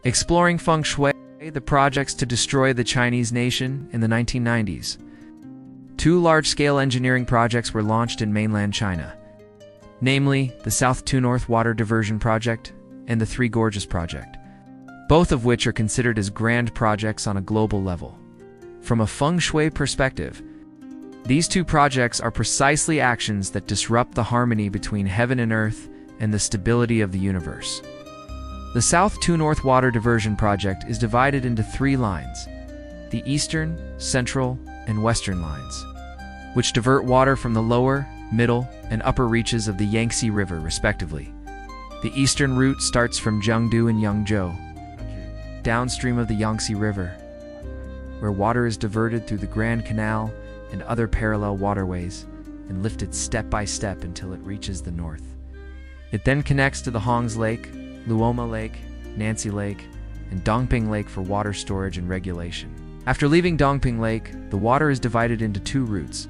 Exploring Feng Shui, the projects to destroy the Chinese nation in the 1990s. Two large-scale engineering projects were launched in mainland China, namely the South to North Water Diversion Project and the Three Gorges Project, both of which are considered as grand projects on a global level. From a Feng Shui perspective, these two projects are precisely actions that disrupt the harmony between heaven and earth and the stability of the universe. The South to North Water Diversion Project is divided into three lines: the eastern, central, and western lines, which divert water from the lower, middle, and upper reaches of the Yangtze River, respectively. The eastern route starts from Jiangdu and Yangzhou, downstream of the Yangtze River, where water is diverted through the Grand Canal and other parallel waterways and lifted step by step until it reaches the north. It then connects to the Hongs Lake, Luoma Lake, Nancy Lake, and Dongping Lake for water storage and regulation. After leaving Dongping Lake, the water is divided into two routes.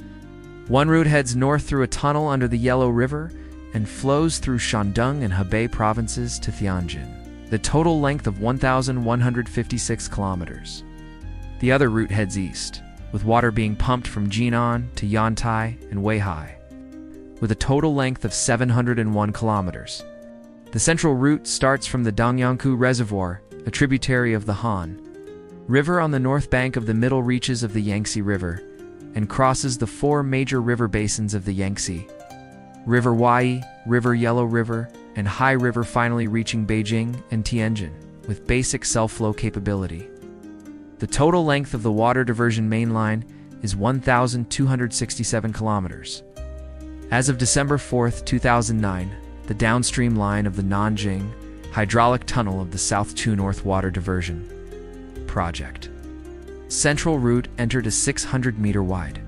One route heads north through a tunnel under the Yellow River and flows through Shandong and Hebei provinces to Tianjin, the total length of 1,156 kilometers. The other route heads east, with water being pumped from Jinan to Yantai and Weihai, with a total length of 701 kilometers. The central route starts from the Dongyangkou Reservoir, a tributary of the Han River on the north bank of the middle reaches of the Yangtze River, and crosses the four major river basins of the Yangtze: River Huai, River Yellow River, and Hai River, finally reaching Beijing and Tianjin, with basic self-flow capability. The total length of the water diversion main line is 1,267 kilometers. As of December 4, 2009, the downstream line of the Nanjing hydraulic tunnel of the South to North Water Diversion Project central route entered a 600-meter wide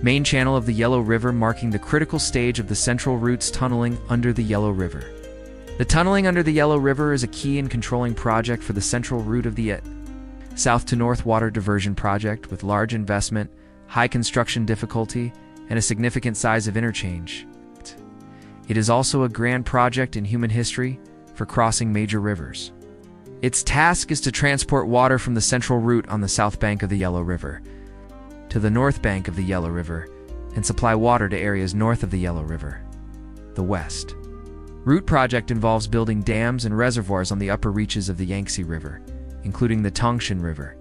main channel of the Yellow River, marking the critical stage of the central route's tunneling under the Yellow River. The tunneling under the Yellow River is a key and controlling project for the central route of the South to North Water Diversion Project, with large investment, high construction difficulty, and a significant size of interchange. It is also a grand project in human history for crossing major rivers. Its task is to transport water from the central route on the south bank of the Yellow River to the north bank of the Yellow River and supply water to areas north of the Yellow River. The West Route project involves building dams and reservoirs on the upper reaches of the Yangtze River, including the Tongshan River,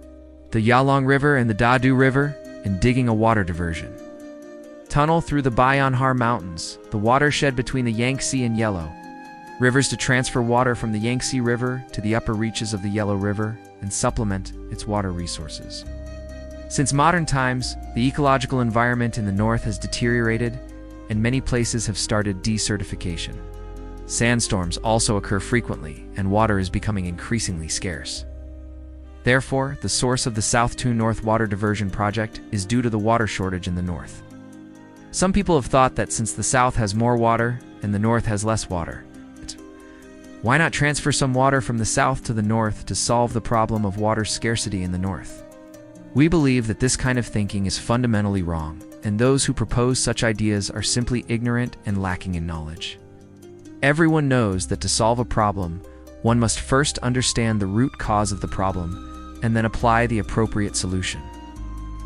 the Yalong River, and the Dadu River, and digging a water diversion tunnel through the Bayanhar Mountains, the watershed between the Yangtze and Yellow Rivers, to transfer water from the Yangtze River to the upper reaches of the Yellow River and supplement its water resources. Since modern times, the ecological environment in the north has deteriorated, and many places have started desertification. Sandstorms also occur frequently, and water is becoming increasingly scarce. Therefore, the source of the South to North Water Diversion Project is due to the water shortage in the north. Some people have thought that since the south has more water and the north has less water, why not transfer some water from the south to the north to solve the problem of water scarcity in the north? We believe that this kind of thinking is fundamentally wrong, and those who propose such ideas are simply ignorant and lacking in knowledge. Everyone knows that to solve a problem, one must first understand the root cause of the problem and then apply the appropriate solution.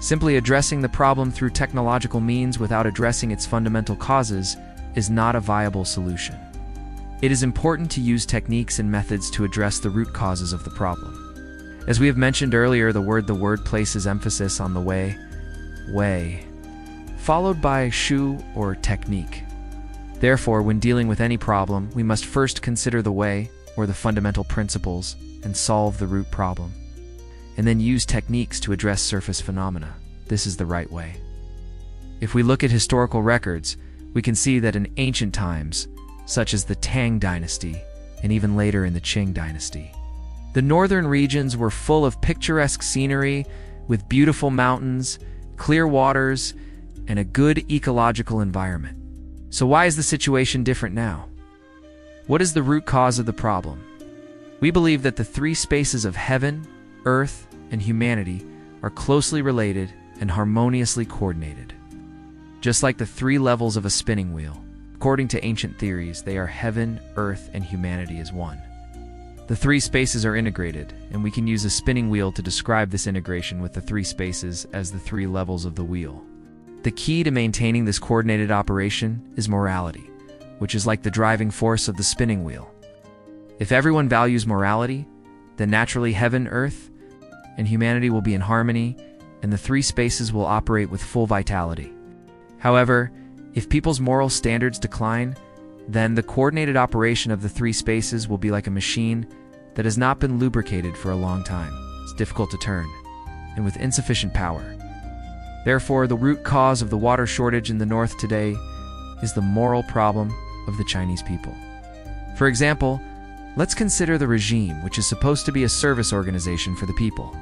Simply addressing the problem through technological means without addressing its fundamental causes is not a viable solution. It is important to use techniques and methods to address the root causes of the problem. As we have mentioned earlier, the word places emphasis on the way, followed by shu, or technique. Therefore, when dealing with any problem, we must first consider the way, or the fundamental principles, and solve the root problem, and then use techniques to address surface phenomena. This is the right way. If we look at historical records, we can see that in ancient times, such as the Tang Dynasty, and even later in the Qing Dynasty, the northern regions were full of picturesque scenery with beautiful mountains, clear waters, and a good ecological environment. So why is the situation different now? What is the root cause of the problem? We believe that the three spaces of heaven, earth, and humanity are closely related and harmoniously coordinated. Just like the three levels of a spinning wheel, according to ancient theories, they are heaven, earth, and humanity as one. The three spaces are integrated, and we can use a spinning wheel to describe this integration with the three spaces as the three levels of the wheel. The key to maintaining this coordinated operation is morality, which is like the driving force of the spinning wheel. If everyone values morality, then naturally heaven, earth, and humanity will be in harmony, and the three spaces will operate with full vitality. However, if people's moral standards decline, then the coordinated operation of the three spaces will be like a machine that has not been lubricated for a long time. It's difficult to turn, and with insufficient power. Therefore, the root cause of the water shortage in the north today is the moral problem of the Chinese people. For example, let's consider the regime, which is supposed to be a service organization for the people.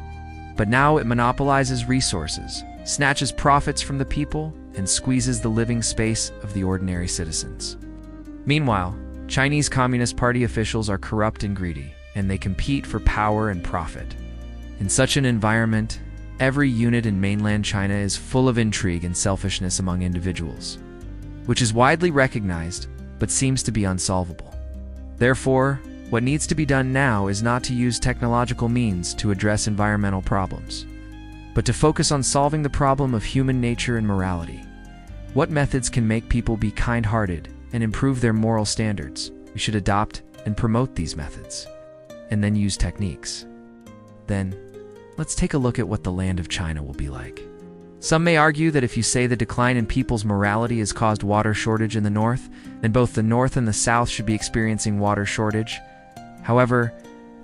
But now it monopolizes resources, snatches profits from the people, and squeezes the living space of the ordinary citizens. Meanwhile, Chinese Communist Party officials are corrupt and greedy, and they compete for power and profit. In such an environment, every unit in mainland China is full of intrigue and selfishness among individuals, which is widely recognized but seems to be unsolvable. Therefore, what needs to be done now is not to use technological means to address environmental problems, but to focus on solving the problem of human nature and morality. What methods can make people be kind-hearted and improve their moral standards? We should adopt and promote these methods, and then use techniques. Then, let's take a look at what the land of China will be like. Some may argue that if you say the decline in people's morality has caused water shortage in the north, then both the north and the south should be experiencing water shortage. However,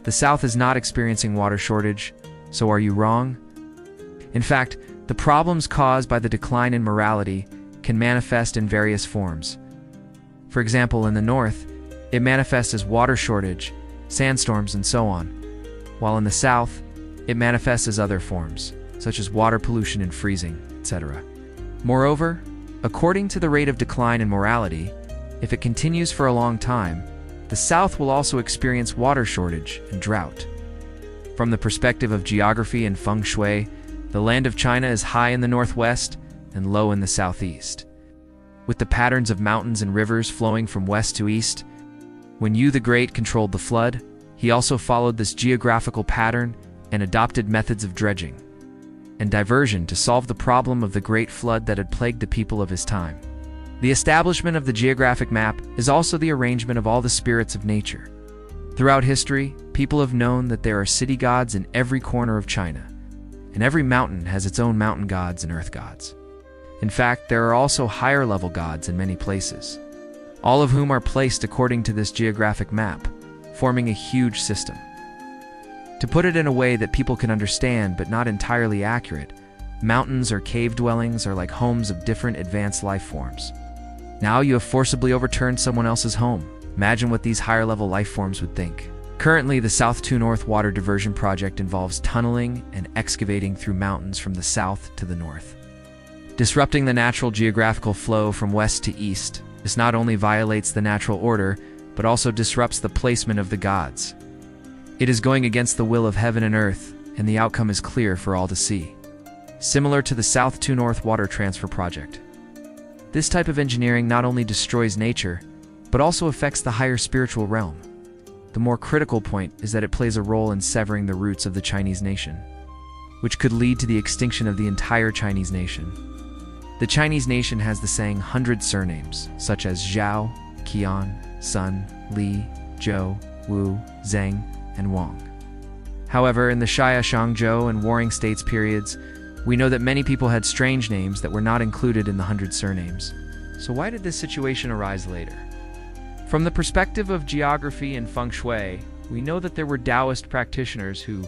the south is not experiencing water shortage, so are you wrong? In fact, the problems caused by the decline in morality can manifest in various forms. For example, in the north, it manifests as water shortage, sandstorms, and so on, while in the south, it manifests as other forms, such as water pollution and freezing, etc. Moreover, according to the rate of decline in morality, if it continues for a long time, the south will also experience water shortage and drought. From the perspective of geography and Feng Shui, the land of China is high in the northwest and low in the southeast, with the patterns of mountains and rivers flowing from west to east. When Yu the Great controlled the flood, he also followed this geographical pattern and adopted methods of dredging and diversion to solve the problem of the great flood that had plagued the people of his time. The establishment of the geographic map is also the arrangement of all the spirits of nature. Throughout history, people have known that there are city gods in every corner of China, and every mountain has its own mountain gods and earth gods. In fact, there are also higher-level gods in many places, all of whom are placed according to this geographic map, forming a huge system. To put it in a way that people can understand but not entirely accurate, mountains or cave dwellings are like homes of different advanced life forms. Now you have forcibly overturned someone else's home. Imagine what these higher-level life forms would think. Currently, the South to North Water Diversion Project involves tunneling and excavating through mountains from the south to the north, disrupting the natural geographical flow from west to east. This not only violates the natural order, but also disrupts the placement of the gods. It is going against the will of heaven and earth, and the outcome is clear for all to see. Similar to the South to North Water Transfer Project. This type of engineering not only destroys nature, but also affects the higher spiritual realm. The more critical point is that it plays a role in severing the roots of the Chinese nation, which could lead to the extinction of the entire Chinese nation. The Chinese nation has the saying 100 surnames, such as Zhao, Qian, Sun, Li, Zhou, Wu, Zheng, and Wang. However, in the Xia Shangzhou and Warring States periods, we know that many people had strange names that were not included in the 100 surnames. So why did this situation arise later? From the perspective of geography and Feng Shui, we know that there were Taoist practitioners who,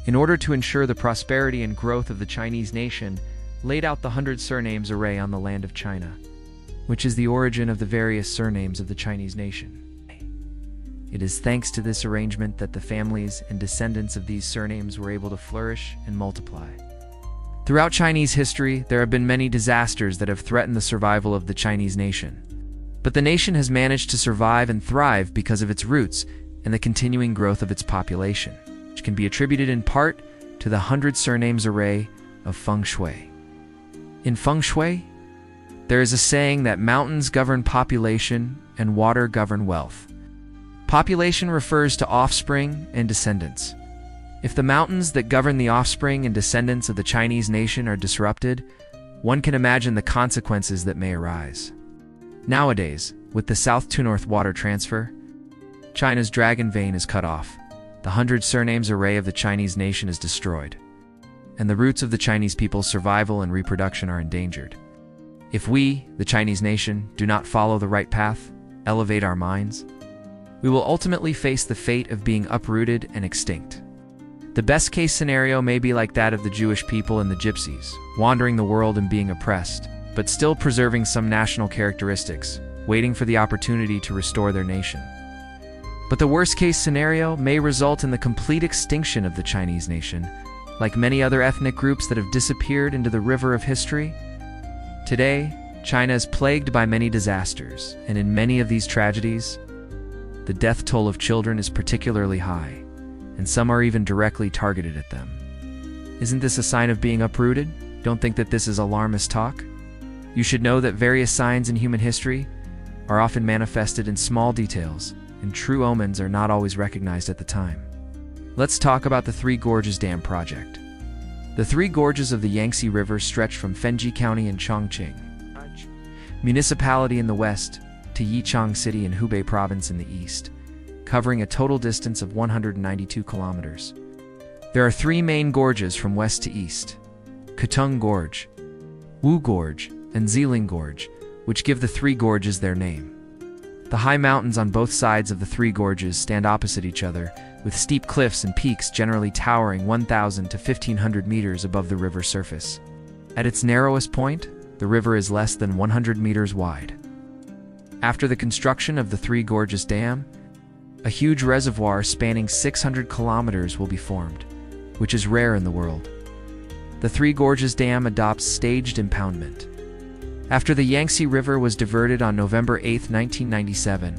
in order to ensure the prosperity and growth of the Chinese nation, laid out the 100 surnames array on the land of China, which is the origin of the various surnames of the Chinese nation. It is thanks to this arrangement that the families and descendants of these surnames were able to flourish and multiply. Throughout Chinese history, there have been many disasters that have threatened the survival of the Chinese nation. But the nation has managed to survive and thrive because of its roots and the continuing growth of its population, which can be attributed in part to the 100 surnames array of Feng Shui. In Feng Shui, there is a saying that mountains govern population and water govern wealth. Population refers to offspring and descendants. If the mountains that govern the offspring and descendants of the Chinese nation are disrupted, one can imagine the consequences that may arise. Nowadays, with the south to north water transfer, China's dragon vein is cut off, the 100 surnames array of the Chinese nation is destroyed, and the roots of the Chinese people's survival and reproduction are endangered. If we, the Chinese nation, do not follow the right path, elevate our minds, we will ultimately face the fate of being uprooted and extinct. The best case scenario may be like that of the Jewish people and the Gypsies, wandering the world and being oppressed, but still preserving some national characteristics, waiting for the opportunity to restore their nation. But the worst case scenario may result in the complete extinction of the Chinese nation, like many other ethnic groups that have disappeared into the river of history. Today, China is plagued by many disasters, and in many of these tragedies, the death toll of children is particularly high, and some are even directly targeted at them. Isn't this a sign of being uprooted? Don't think that this is alarmist talk. You should know that various signs in human history are often manifested in small details, and true omens are not always recognized at the time. Let's talk about the Three Gorges Dam project. The Three Gorges of the Yangtze River stretch from Fenji County in Chongqing municipality in the west to Yichang City in Hubei province in the east, covering a total distance of 192 kilometers. There are three main gorges from west to east: Kutung Gorge, Wu Gorge, and Ziling Gorge, which give the three gorges their name. The high mountains on both sides of the three gorges stand opposite each other, with steep cliffs and peaks generally towering 1,000 to 1,500 meters above the river surface. At its narrowest point, the river is less than 100 meters wide. After the construction of the Three Gorges Dam, a huge reservoir spanning 600 kilometers will be formed, which is rare in the world. The Three Gorges Dam adopts staged impoundment. After the Yangtze River was diverted on November 8, 1997,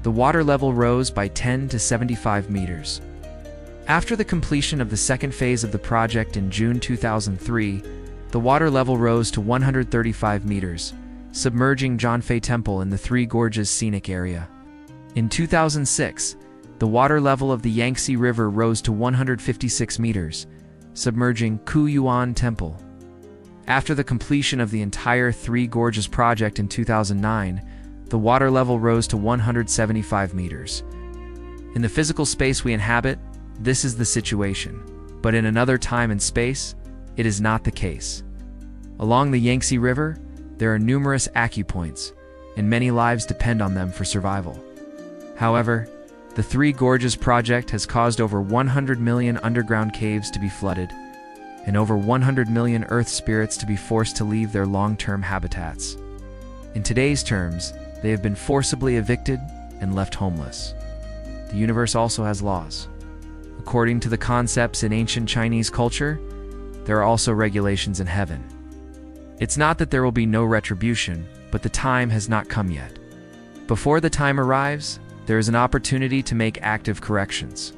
the water level rose by 10 to 75 meters. After the completion of the second phase of the project in June 2003, the water level rose to 135 meters, submerging Zhanfei Temple in the Three Gorges scenic area. In 2006, the water level of the Yangtze River rose to 156 meters, submerging Kuyuan Temple. After the completion of the entire Three Gorges project in 2009, the water level rose to 175 meters. In the physical space we inhabit, this is the situation, but in another time and space, it is not the case. Along the Yangtze River, there are numerous acupoints, and many lives depend on them for survival. However, the Three Gorges project has caused over 100 million underground caves to be flooded, and over 100 million earth spirits to be forced to leave their long-term habitats. In today's terms, they have been forcibly evicted and left homeless. The universe also has laws. According to the concepts in ancient Chinese culture, there are also regulations in heaven. It's not that there will be no retribution, but the time has not come yet. Before the time arrives, there is an opportunity to make active corrections.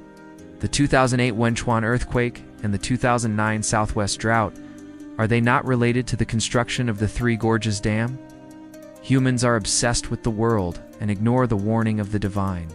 The 2008 Wenchuan earthquake and the 2009 Southwest drought, are they not related to the construction of the Three Gorges Dam? Humans are obsessed with the world and ignore the warning of the divine.